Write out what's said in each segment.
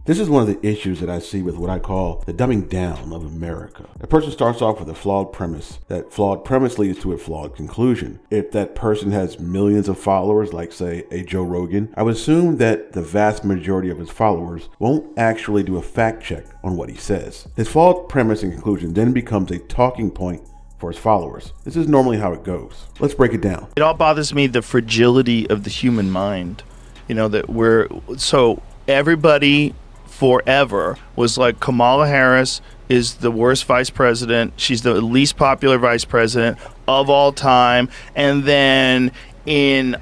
This is one of the issues that I see with what I call the dumbing down of America. A person starts off with a flawed premise. That flawed premise leads to a flawed conclusion. If that person has millions of followers, like say a Joe Rogan, I would assume that the vast majority of his followers won't actually do a fact check on what he says. His flawed premise and conclusion then becomes a talking point for his followers. This is normally how it goes. Let's break it down. It all bothers me, the fragility of the human mind. Everybody forever was like, Kamala Harris is the worst vice president. She's the least popular vice president of all time. And then in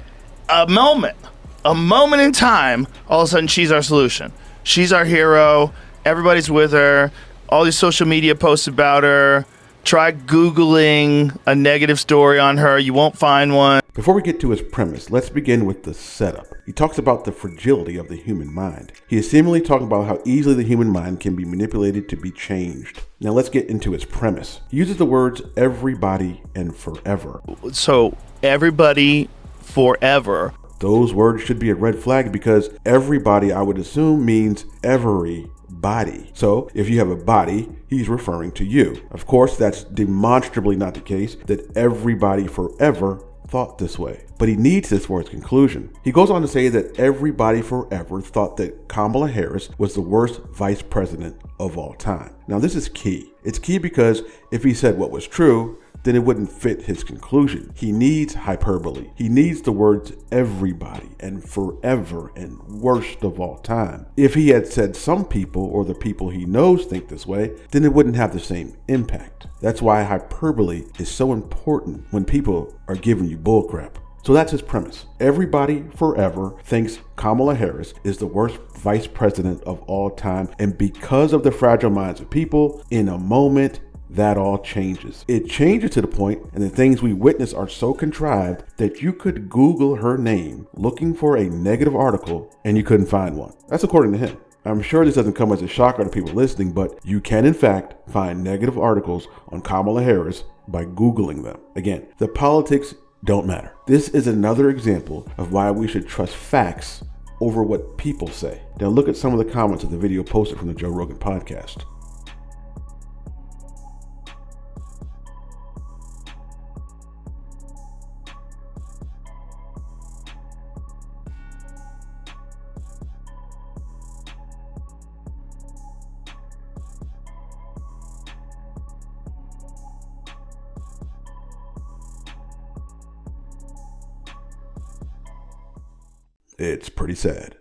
a moment in time, all of a sudden she's our solution. She's our hero. Everybody's with her. All these social media posts about her. Try Googling a negative story on her. You won't find one. Before we get to his premise, let's begin with the setup. He talks about the fragility of the human mind. He is seemingly talking about how easily the human mind can be manipulated to be changed. Now let's get into his premise. He uses the words everybody and forever. So everybody forever. Those words should be a red flag because everybody, I would assume, means every body. So if you have a body, he's referring to you. Of course, that's demonstrably not the case that everybody forever thought this way, but he needs this for his conclusion. He goes on to say that everybody forever thought that Kamala Harris was the worst vice president of all time. Now this is key. It's key because if he said what was true, then it wouldn't fit his conclusion. He needs hyperbole. He needs the words everybody and forever and worst of all time. If he had said some people or the people he knows think this way, then it wouldn't have the same impact. That's why hyperbole is so important when people are giving you bullcrap. So that's his premise. Everybody forever thinks Kamala Harris is the worst vice president of all time, and because of the fragile minds of people, in a moment, that all changes. It changes to the point, and the things we witness are so contrived that you could Google her name looking for a negative article and you couldn't find one. That's according to him. I'm sure this doesn't come as a shocker to people listening, but you can in fact find negative articles on Kamala Harris by Googling them. Again, the politics don't matter. This is another example of why we should trust facts over what people say. Now look at some of the comments of the video posted from the Joe Rogan podcast. It's pretty sad.